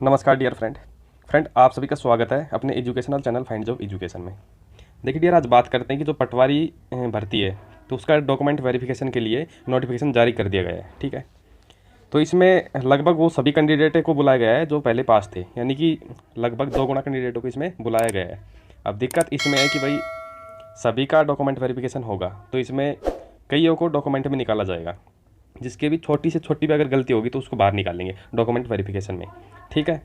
नमस्कार dear friend आप सभी का स्वागत है अपने educational channel find job education में। देखिए डियर, आज बात करते हैं कि जो पटवारी भर्ती है तो उसका डॉक्यूमेंट वेरिफिकेशन के लिए नोटिफिकेशन जारी कर दिया गया है। ठीक है, तो इसमें लगभग वो सभी कैंडिडेट को बुलाया गया है जो पहले पास थे, यानी कि लगभग 2 गुना कैंडिडेटों को इसमें बुलाया गया है। अब दिक्कत इसमें है कि भाई सभी का डॉक्यूमेंट वेरिफिकेशन होगा तो इसमें कईयों को डॉक्यूमेंट में निकाला जाएगा, जिसके भी छोटी से छोटी भी अगर गलती होगी तो उसको बाहर निकालेंगे डॉक्यूमेंट वेरिफिकेशन में। ठीक है,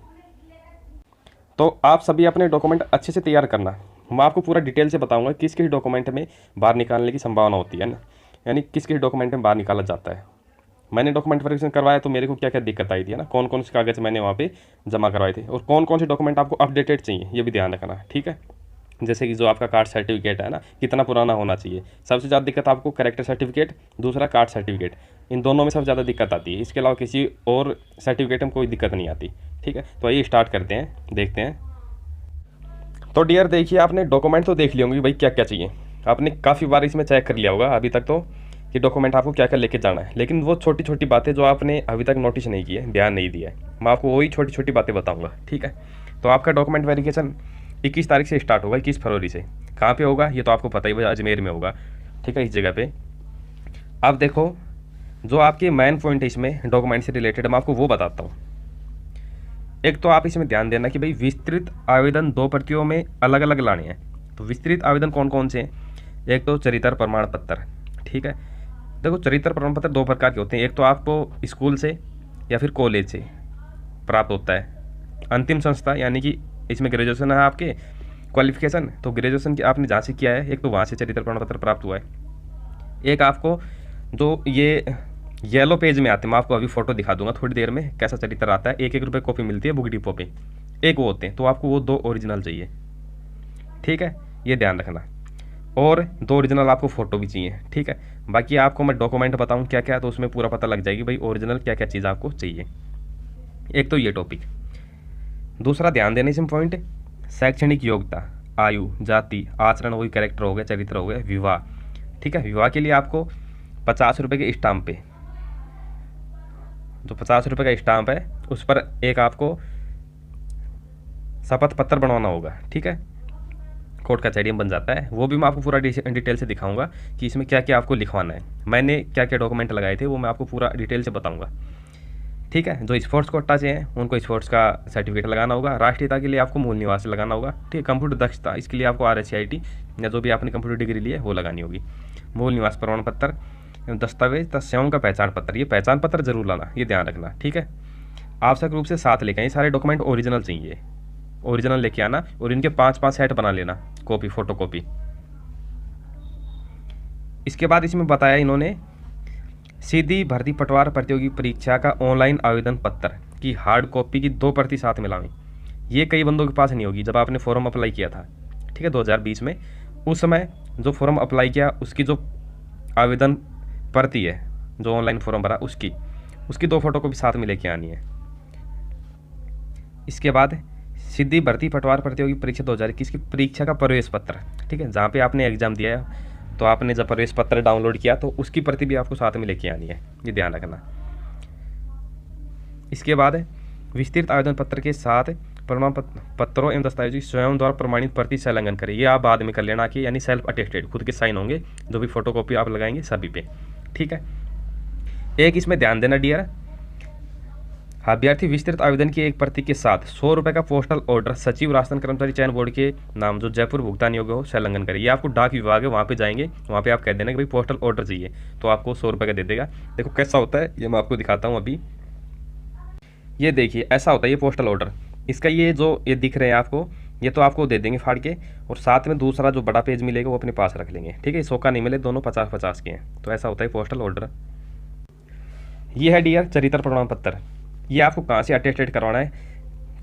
तो आप सभी अपने डॉक्यूमेंट अच्छे से तैयार करना। मैं आपको पूरा डिटेल से बताऊंगा किस किस डॉक्यूमेंट में बाहर निकालने की संभावना होती है ना, यानी किस किस डॉक्यूमेंट में बाहर निकाला जाता है। मैंने डॉक्यूमेंट वेरिफिकेशन करवाया तो मेरे को क्या क्या दिक्कत आई थी ना, कौन कौन से कागज़ मैंने वहाँ पे जमा करवाए थे और कौन कौन से डॉक्यूमेंट आपको अपडेटेड चाहिए ये भी ध्यान रखना। ठीक है, जैसे कि जो आपका कार्ड सर्टिफिकेट है ना, कितना पुराना होना चाहिए। सबसे ज़्यादा दिक्कत आपको कैरेक्टर सर्टिफिकेट, दूसरा कार्ड सर्टिफिकेट, इन दोनों में सबसे ज़्यादा दिक्कत आती है। इसके अलावा किसी और सर्टिफिकेट में कोई दिक्कत नहीं आती। ठीक है, तो आइए स्टार्ट करते हैं, देखते हैं। तो डियर देखिए, आपने डॉक्यूमेंट तो देख लिए होंगे भाई क्या क्या चाहिए। आपने काफ़ी बार इसमें चेक कर लिया होगा अभी तक तो कि डॉक्यूमेंट आपको क्या क्या लेके जाना है, लेकिन वो छोटी छोटी बातें जो आपने अभी तक नोटिस नहीं की है, ध्यान नहीं दिया है, मैं आपको वही छोटी छोटी बातें बताऊंगा। ठीक है, तो आपका डॉक्यूमेंट वेरिफिकेशन 21 तारीख से स्टार्ट होगा, 21 फरवरी से। कहाँ पे होगा ये तो आपको पता ही भाई, अजमेर में होगा। ठीक है, इस जगह पे अब देखो जो आपके मेन पॉइंट है इसमें डॉक्यूमेंट से रिलेटेड, मैं आपको वो बताता हूँ। एक तो आप इसमें ध्यान देना कि भाई विस्तृत आवेदन 2 प्रतियों में अलग अलग लाने हैं। तो विस्तृत आवेदन कौन कौन से हैं? एक तो चरित्र प्रमाण पत्र। ठीक है, देखो चरित्र प्रमाण पत्र 2 प्रकार के होते हैं। एक तो आपको स्कूल से या फिर कॉलेज से प्राप्त होता है। अंतिम संस्था यानी कि इसमें ग्रेजुएशन है आपके क्वालिफिकेशन, तो ग्रेजुएशन की आपने जहाँ से किया है एक तो वहाँ से चरित्र प्रमाण पत्र प्राप्त हुआ है। एक आपको जो ये येलो पेज में आते हैं, मैं आपको अभी फोटो दिखा दूंगा थोड़ी देर में कैसा चरित्र आता है। 1-1 रुपये कॉपी मिलती है बुक डिपो पे, एक वो होते हैं। तो आपको वो 2 ओरिजिनल चाहिए। ठीक है, ये ध्यान रखना। और 2 ओरिजिनल आपको फ़ोटो भी चाहिए। ठीक है, बाकी आपको मैं डॉक्यूमेंट बताऊँ क्या क्या, तो उसमें पूरा पता लग जाएगी भाई ओरिजिनल क्या क्या चीज़ आपको चाहिए। एक तो ये टॉपिक। दूसरा ध्यान देने इसमें पॉइंट, शैक्षणिक योग्यता, आयु, जाति, आचरण, वही कैरेक्टर हो गया, चरित्र हो गया, विवाह। ठीक है, विवाह के लिए आपको 50 रुपये के स्टाम्प पे, जो 50 रुपये का स्टाम्प है उस पर एक आपको शपथ पत्र बनवाना होगा। ठीक है, कोर्ट कचहरी में बन जाता है। वो भी मैं आपको पूरा डिटेल से दिखाऊंगा कि इसमें क्या क्या आपको लिखवाना है। मैंने क्या क्या डॉक्यूमेंट लगाए थे वो मैं आपको पूरा डिटेल से बताऊंगा। ठीक है, जो स्पोर्ट्स कोटा से हैं उनको स्पोर्ट्स का सर्टिफिकेट लगाना होगा। राष्ट्रीयता के लिए आपको मूल निवास लगाना होगा। ठीक है, कंप्यूटर दक्षता, इसके लिए आपको RSCIT या जो भी आपने कंप्यूटर डिग्री ली है वो लगानी होगी। मूल निवास प्रमाण पत्र, दस्तावेज तथा स्वयं का पहचान पत्र, ये पहचान पत्र जरूर लाना, ये ध्यान रखना। ठीक है, आवश्यक रूप से साथ लेके आए, ये सारे डॉक्यूमेंट ओरिजिनल चाहिए, ओरिजिनल लेके आना। और इनके 5-5 सेट बना लेना, कॉपी, फोटो कॉपी। इसके बाद इसमें बताया इन्होंने सीधी भर्ती पटवार प्रतियोगी परीक्षा का ऑनलाइन आवेदन पत्र की हार्ड कॉपी की 2 प्रति साथ मिलावें। ये कई बंदों के पास नहीं होगी। जब आपने फॉर्म अप्लाई किया था, ठीक है, 2020 में, उस समय जो फॉर्म अप्लाई किया उसकी जो आवेदन प्रति है, जो ऑनलाइन फॉर्म भरा उसकी 2 फोटो को भी साथ में लेके आनी है। इसके बाद सीधी भर्ती पटवार प्रतियोगी परीक्षा 2021 की परीक्षा का प्रवेश पत्र। ठीक है, जहाँ पे आपने एग्जाम दिया है तो आपने जब प्रवेश पत्र डाउनलोड किया तो उसकी प्रति भी आपको साथ में लेके आनी है, ये ध्यान रखना। इसके बाद विस्तृत आवेदन पत्र के साथ प्रमाण पत्रों एवं दस्तावेजों की स्वयं द्वारा प्रमाणित प्रति संलग्न करें। ये आप बाद में कर लेना कि यानी सेल्फ अटेस्टेड, खुद के साइन होंगे, जो भी फोटोकॉपी आप लगाएंगे सभी पे। ठीक है, एक इसमें ध्यान देना डियर, अभ्यर्थी विस्तृत आवेदन की एक प्रति के साथ 100 रुपये का पोस्टल ऑर्डर सचिव राजस्थान कर्मचारी चयन बोर्ड के नाम जो जयपुर भुगतान योग्य हो संलग्न करें। ये आपको डाक विभाग है, वहाँ पे जाएंगे, वहाँ पे आप कह देना कि भाई पोस्टल ऑर्डर चाहिए, तो आपको 100 रुपये का दे देगा। देखो कैसा होता है ये मैं आपको दिखाता हूँ अभी। ये देखिए ऐसा होता है ये पोस्टल ऑर्डर। इसका ये जो ये दिख रहे हैं आपको, ये तो आपको दे देंगे फाड़ के, और साथ में दूसरा जो बड़ा पेज मिलेगा वो अपने पास रख लेंगे। ठीक है, 100 का नहीं मिले, दोनों 50-50 के हैं। तो ऐसा होता है पोस्टल ऑर्डर। ये है डियर चरित्र प्रमाण पत्र। ये आपको कहाँ से अटेस्टेड करवाना है,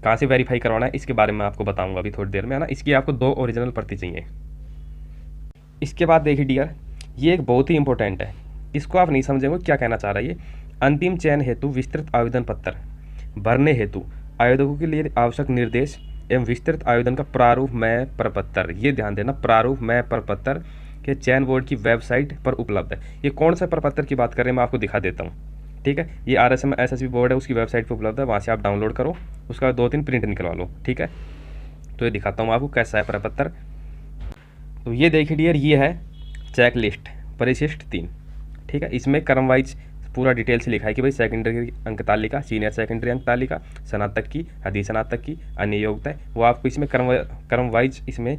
कहाँ से वेरीफाई करवाना है, इसके बारे में आपको बताऊंगा अभी थोड़ी देर में, है ना। इसकी आपको 2 ओरिजिनल प्रति चाहिए। इसके बाद देखिए डियर, ये एक बहुत ही इंपॉर्टेंट है, इसको आप नहीं समझेंगे क्या कहना चाह रहा है ये। अंतिम चयन हेतु विस्तृत आवेदन पत्र भरने हेतु आवेदकों के लिए आवश्यक निर्देश एवं विस्तृत आवेदन का प्रारूप में प्रपत्र, ये ध्यान देना, प्रारूप में प्रपत्र के चयन बोर्ड की वेबसाइट पर उपलब्ध है। ये कौन सा प्रपत्र की बात कर रहे हैं मैं आपको दिखा देता हूँ। ठीक है। ये RSM SSB बोर्ड है, उसकी वेबसाइट पे उपलब्ध है, वहाँ से आप डाउनलोड करो, उसका 2-3 प्रिंट निकलवा लो, ठीक है। तो ये दिखाता हूँ आपको कैसा है प्रपत्र। तो ये देखिए डियर, ये है चेक लिस्ट परिशिष्ट 3, ठीक है। इसमें क्रम वाइज पूरा डिटेल से लिखा है कि भाई सेकेंडरी अंक तालिका, सीनियर सेकेंडरी अंक तालिका, स्नातक की, अधि स्नातक की, अन्य योग्यता है, वो आपको इसमें क्रम वाइज इसमें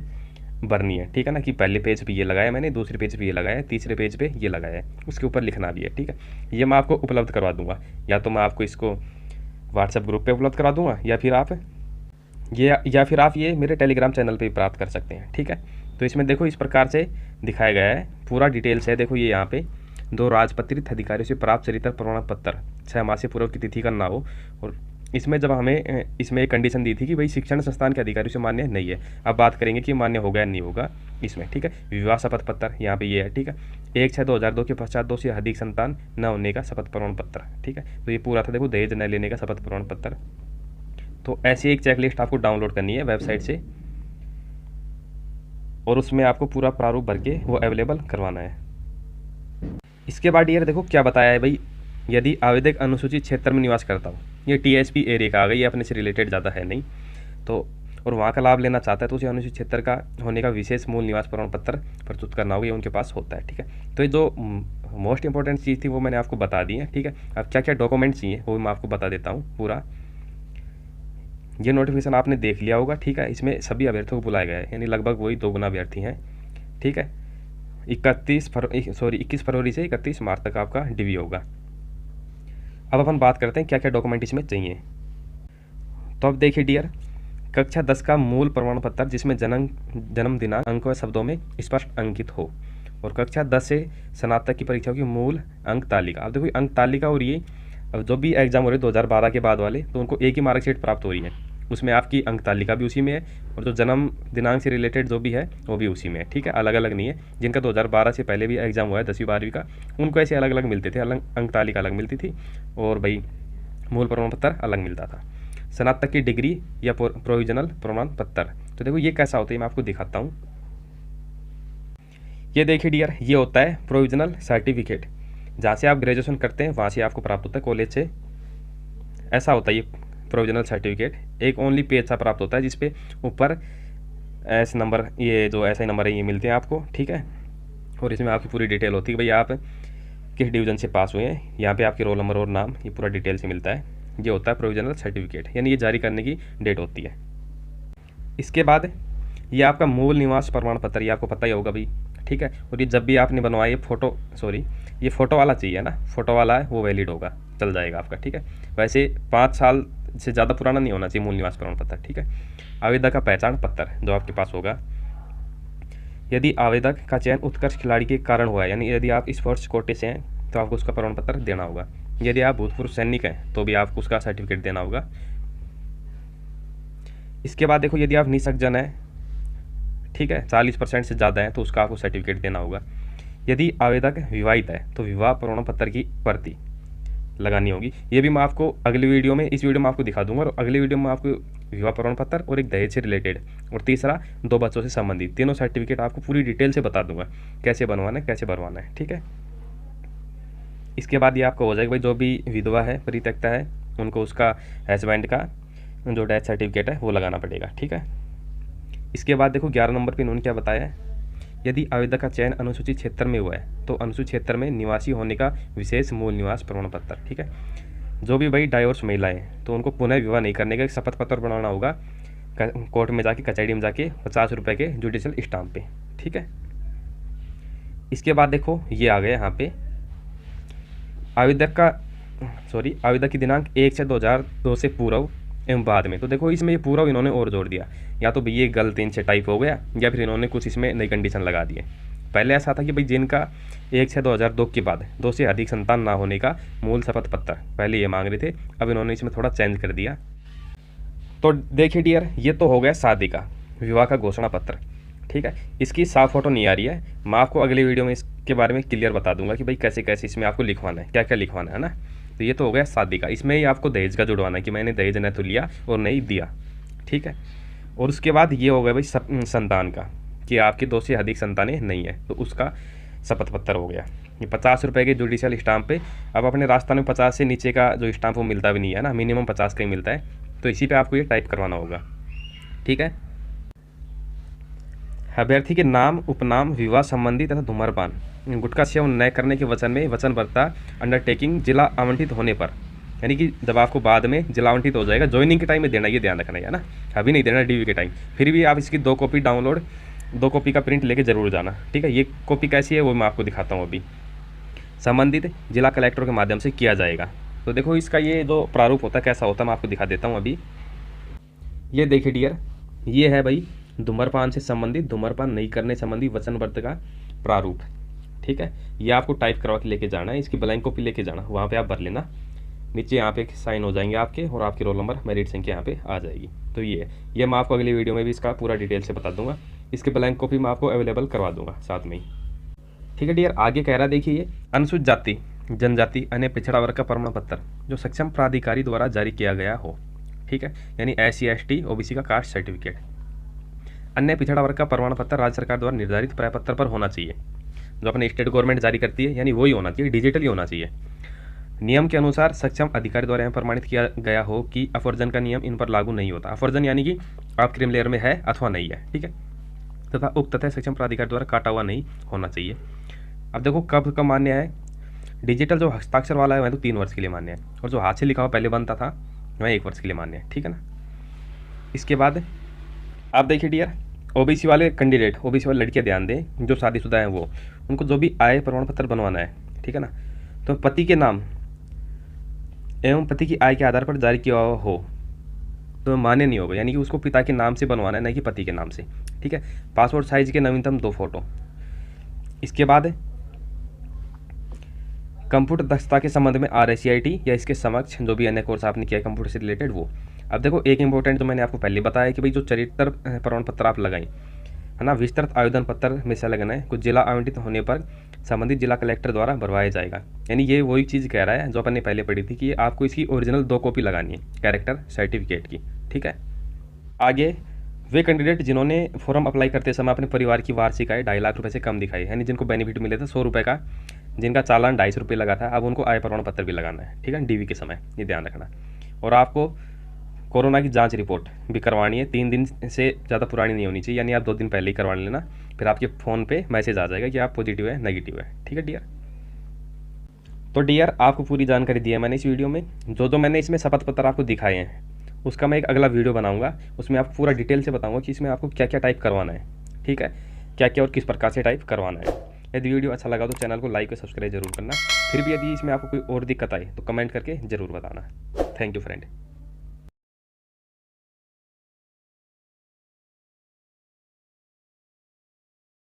भरनी है, ठीक है ना। कि पहले पेज पे ये लगाया मैंने, दूसरे पेज पे ये लगाया, तीसरे पेज पे ये लगाया है, उसके ऊपर लिखना भी है, ठीक है। ये मैं आपको उपलब्ध करवा दूंगा, या तो मैं आपको इसको व्हाट्सएप ग्रुप पे उपलब्ध करा दूंगा, या फिर आप ये मेरे टेलीग्राम चैनल पे प्राप्त कर सकते हैं, ठीक है। तो इसमें देखो इस प्रकार से दिखाया गया है, पूरा डिटेल्स है। देखो ये यहाँ पे 2 राजपत्रित अधिकारियों से प्राप्त चरित्र प्रमाण पत्र 6 माह से पूर्व की तिथि का ना हो। और इसमें जब हमें इसमें एक कंडीशन दी थी कि भाई शिक्षण संस्थान के अधिकारियों से मान्य नहीं है। अब बात करेंगे कि मान्य होगा या नहीं होगा इसमें, ठीक है। विवाह शपथ पत्र यहाँ पे ये है, ठीक है। 1/6/2002 के पश्चात 2 से अधिक संतान न होने का शपथ प्रमाण पत्र, ठीक है। तो ये पूरा था, देखो दहेज न लेने का शपथ प्रमाण पत्र। तो ऐसी एक चेकलिस्ट आपको डाउनलोड करनी है वेबसाइट से, और उसमें आपको पूरा प्रारूप भर के वो अवेलेबल करवाना है। इसके बाद ये देखो क्या बताया है भाई, यदि आवेदक अनुसूचित क्षेत्र में निवास करता हो, ये TSP एरिया का आ गया, ये अपने से रिलेटेड ज़्यादा है नहीं तो, और वहाँ का लाभ लेना चाहता है तो उसे अनुसूचित क्षेत्र का होने का विशेष मूल निवास प्रमाण पत्र प्रस्तुत करना होगा, ये उनके पास होता है, ठीक है। तो ये जो मोस्ट इंपॉर्टेंट चीज़ थी वो मैंने आपको बता दी है, ठीक है। अब क्या क्या डॉक्यूमेंट्स चाहिए वो मैं आपको बता देता हूँ पूरा। ये नोटिफिकेशन आपने देख लिया होगा, ठीक है। इसमें सभी अभ्यर्थियों को बुलाया गया है, यानी लगभग वही 2 गुना अभ्यर्थी हैं, ठीक है। 21 फरवरी से 31 मार्च तक आपका DV होगा। अब अपन बात करते हैं क्या क्या डॉक्यूमेंट इसमें चाहिए। तो अब देखिए डियर, कक्षा 10 का मूल प्रमाण पत्र जिसमें जन्म दिनांक अंक व शब्दों में स्पष्ट अंकित हो, और कक्षा 10 से स्नातक की परीक्षाओं की मूल अंक तालिका। अब देखो अंक तालिका और ये अब जो भी एग्जाम हो रहे 2012 के बाद वाले, तो उनको एक ही मार्कशीट प्राप्त हो रही है, उसमें आपकी अंक तालिका भी उसी में है, और जो जन्म दिनांक से रिलेटेड जो भी है वो भी उसी में है, ठीक है। अलग अलग नहीं है। जिनका 2012 से पहले भी एग्जाम हुआ है 10वीं 12वीं का, उनको ऐसे अलग अलग मिलते थे, अलग अंक तालिका अलग मिलती थी, और भाई मूल प्रमाण पत्र अलग मिलता था। स्नातक की डिग्री या प्रोविजनल प्रमाण पत्र, तो देखो ये कैसा होता है मैं आपको दिखाता हूँ। ये देखिए डियर, ये होता है प्रोविजनल सर्टिफिकेट, जहाँ से आप ग्रेजुएशन करते हैं वहाँ से आपको प्राप्त होता है, कॉलेज से। ऐसा होता है ये प्रोविजनल सर्टिफिकेट, एक ओनली पेज सा प्राप्त होता है जिसपे ऊपर ऐसे नंबर, ये जो ऐसे नंबर है ये मिलते हैं आपको, ठीक है। और इसमें आपकी पूरी डिटेल होती है कि भाई आप किस डिवीज़न से पास हुए हैं, यहाँ पे आपके रोल नंबर और नाम ये पूरा डिटेल से मिलता है। ये होता है प्रोविजनल सर्टिफिकेट, यानी ये जारी करने की डेट होती है। इसके बाद ये आपका मूल निवास प्रमाण पत्र, ये आपको पता ही होगा भाई, ठीक है। और ये जब भी आपने बनवाया ये फ़ोटो वाला चाहिए ना, फ़ोटो वाला है वो वैलिड होगा, चल जाएगा आपका, ठीक है। वैसे 5 साल से ज़्यादा पुराना नहीं होना चाहिए मूल निवास प्रमाण पत्र, ठीक है। आवेदक का पहचान पत्र जो आपके पास होगा, यदि आवेदक का चयन उत्कर्ष खिलाड़ी के कारण हुआ है, यानी यदि आप स्पोर्ट्स कोटे से हैं तो आपको उसका प्रमाण पत्र देना होगा। यदि आप भूतपूर्व सैनिक हैं तो भी आपको उसका सर्टिफिकेट देना होगा। इसके बाद देखो, यदि आप निःसंजन हैं, ठीक है, 40% से ज़्यादा है तो उसका आपको सर्टिफिकेट देना होगा। यदि आवेदक विवाहित है तो विवाह प्रमाण पत्र की प्रति लगानी होगी। ये भी मैं आपको अगली वीडियो में, इस वीडियो में आपको दिखा दूंगा, और अगली वीडियो में आपको विवाह प्रमाण पत्र और एक दहेज से रिलेटेड, और तीसरा 2 बच्चों से संबंधित, तीनों सर्टिफिकेट आपको पूरी डिटेल से बता दूंगा कैसे बनवाना है, कैसे भरवाना है, ठीक है। इसके बाद ये आपका हो जाएगा भाई, जो भी विधवा है, परित्यक्ता है, उनको उसका हस्बैंड का जो डेथ सर्टिफिकेट है वो लगाना पड़ेगा, ठीक है। इसके बाद देखो 11 नंबर पे इन्होंने क्या बताया है, यदि आवेदक का चयन अनुसूचित क्षेत्र में हुआ है तो अनुसूचित क्षेत्र में निवासी होने का विशेष मूल निवास प्रमाण पत्र, ठीक है। जो भी भाई डाइवोर्स महिलाएं तो उनको पुनः विवाह नहीं करने का एक शपथ पत्र बनाना होगा, कोर्ट में जाके, कचहरी में जाके 50 रुपये के जुडिशियल स्टाम्प पे, ठीक है। इसके बाद देखो ये आ गया यहाँ पे आवेदक की दिनांक 1/6/2002 से पूर्व एवं बाद में। तो देखो इसमें ये पूर्व इन्होंने और जोड़ दिया, या तो भाई ये गलत इनसे टाइप हो गया, या फिर इन्होंने कुछ इसमें नई कंडीशन लगा दी है। पहले ऐसा था कि भाई जिनका 1/6/2002 के बाद 2 से अधिक संतान ना होने का मूल शपथ पत्र, पहले ये मांग रहे थे, अब इन्होंने इसमें थोड़ा चेंज कर दिया। तो देखिए डियर, ये तो हो गया शादी का विवाह का घोषणा पत्र, ठीक है। इसकी साफ फोटो नहीं आ रही है, मैं आपको अगले वीडियो में इसके बारे में क्लियर बता दूंगा कि भाई कैसे कैसे इसमें आपको लिखवाना है, क्या क्या लिखवाना है ना। तो ये तो हो गया शादी का, इसमें ही आपको दहेज का जुड़वाना है कि मैंने दहेज न तो लिया और नहीं दिया, ठीक है। और उसके बाद ये हो गया भाई संतान का, कि आपकी 2 से अधिक संतानें नहीं है, तो उसका शपथ पत्र हो गया। ये 50 रुपये के जुडिशियल स्टाम्प पे, अब अपने राजस्थान में 50 से नीचे का जो स्टाम्प वो मिलता भी नहीं है ना, मिनिमम 50 का ही मिलता है। तो इसी पे आपको ये टाइप करवाना होगा, ठीक है। अभ्यर्थी के नाम, उपनाम, विवाह संबंधी तथा धूम्रपान, गुटखा सेवन न करने के वचन में वचनबद्धता अंडरटेकिंग जिला आवंटित होने पर, यानी कि जब आपको बाद में जिला आवंटित हो जाएगा, ज्वाइनिंग के टाइम में देना, ये ध्यान रखना है ना, अभी नहीं देना DV के टाइम। फिर भी आप इसकी 2 कॉपी डाउनलोड, 2 कॉपी का प्रिंट लेके जरूर जाना, ठीक है। ये कॉपी कैसी है वो मैं आपको दिखाता हूँ अभी। संबंधित जिला कलेक्टर के माध्यम से किया जाएगा। तो देखो इसका ये जो प्रारूप होता है कैसा होता है, मैं आपको दिखा देता हूँ अभी। ये देखिए डियर, ये है भाई धूम्रपान से संबंधित, धूम्रपान नहीं करने संबंधी वचनबद्ध का प्रारूप, ठीक है। ये आपको टाइप करवा के लेके जाना है, इसकी ब्लैंक कॉपी लेके जाना, वहाँ पे आप भर लेना। नीचे यहाँ पे साइन हो जाएंगे आपके, और आपकी रोल नंबर, मेरिट संख्या यहाँ पे आ जाएगी। तो ये मैं आपको अगली वीडियो में भी इसका पूरा डिटेल से बता दूंगा। इसकी ब्लैंक कॉपी मैं आपको अवेलेबल करवा दूंगा साथ में ही, ठीक है डियर। आगे कह रहा देखिए, ये अनुसूचित जाति, जनजाति, अन्य पिछड़ा वर्ग का प्रमाण पत्र जो सक्षम प्राधिकारी द्वारा जारी किया गया हो, ठीक है, यानी SC ST OBC का कास्ट सर्टिफिकेट। अन्य पिछड़ा वर्ग का प्रमाण पत्र राज्य सरकार द्वारा निर्धारित प्रपत्र पर होना चाहिए, जो अपने स्टेट गवर्नमेंट जारी करती है, यानी वही होना चाहिए, डिजिटली होना चाहिए। नियम के अनुसार सक्षम अधिकारी द्वारा यह प्रमाणित किया गया हो कि अपवर्जन का नियम इन पर लागू नहीं होता। अपवर्जन यानी कि आप क्रीम लेयर में है अथवा नहीं है, ठीक है, तथा उक्त तथ्य सक्षम प्राधिकारी द्वारा काटा हुआ नहीं होना चाहिए। अब देखो कब कब मान्य है, डिजिटल जो हस्ताक्षर वाला है वह तो 3 वर्ष के लिए मान्य है, और जो हाथ से लिखा हुआ पहले बनता था वह 1 वर्ष के लिए मान्य है, ठीक है ना। इसके बाद आप देखिए डियर, OBC वाले कैंडिडेट, OBC वाले लड़कियां ध्यान दें जो शादीशुदा हैं, वो उनको जो भी आय प्रमाण पत्र बनवाना है, ठीक है ना, तो पति के नाम एवं पति की आय के आधार पर जारी किया हो तो मान्य नहीं होगा, यानी कि उसको पिता के नाम से बनवाना है, नहीं कि पति के नाम से, ठीक है। पासपोर्ट साइज के नवीनतम 2 फोटो। इसके बाद कंप्यूटर दक्षता के संबंध में RICIT या इसके समक्ष जो भी अन्य कोर्स आपने किया है कंप्यूटर से रिलेटेड वो। अब देखो एक इंपॉर्टेंट जो मैंने आपको पहले बताया कि भाई जो चरित्र प्रमाण पत्र आप लगाएं, है ना, विस्तृत आवेदन पत्र में से लगना है, कुछ जिला आवंटित होने पर संबंधित जिला कलेक्टर द्वारा भरवाया जाएगा। यानी ये वही चीज़ कह रहा है जो अपन ने पहले पढ़ी थी कि आपको इसकी ओरिजिनल 2 कॉपी लगानी है कैरेक्टर सर्टिफिकेट की, ठीक है। आगे वे कैंडिडेट जिन्होंने फॉर्म अप्लाई करते समय अपने परिवार की वार्षिक आय 2.5 लाख रुपये से कम दिखाई, यानी जिनको बेनिफिट मिले थे 100 रुपये का, जिनका चालान 250 रुपये लगा था, अब उनको आय प्रमाण पत्र भी लगाना है, ठीक है, DV के समय, ये ध्यान रखना। और आपको कोरोना की जांच रिपोर्ट भी करवानी है, 3 दिन से ज़्यादा पुरानी नहीं होनी चाहिए, यानी आप 2 दिन पहले ही करवा लेना, फिर आपके फ़ोन पे मैसेज आ जाएगा कि आप पॉजिटिव है नेगेटिव है, ठीक है डियर। तो डियर आपको पूरी जानकारी दी है मैंने इस वीडियो में। जो मैंने इसमें शपथ पत्र आपको दिखाए हैं उसका मैं एक अगला वीडियो बनाऊंगा, उसमें आपको पूरा डिटेल से बताऊंगा कि इसमें आपको क्या क्या टाइप करवाना है, ठीक है, क्या क्या और किस प्रकार से टाइप करवाना है। यदि वीडियो अच्छा लगा तो चैनल को लाइक और सब्सक्राइब जरूर करना। फिर भी यदि इसमें आपको कोई और दिक्कत आए तो कमेंट करके ज़रूर बताना। Thank you friend.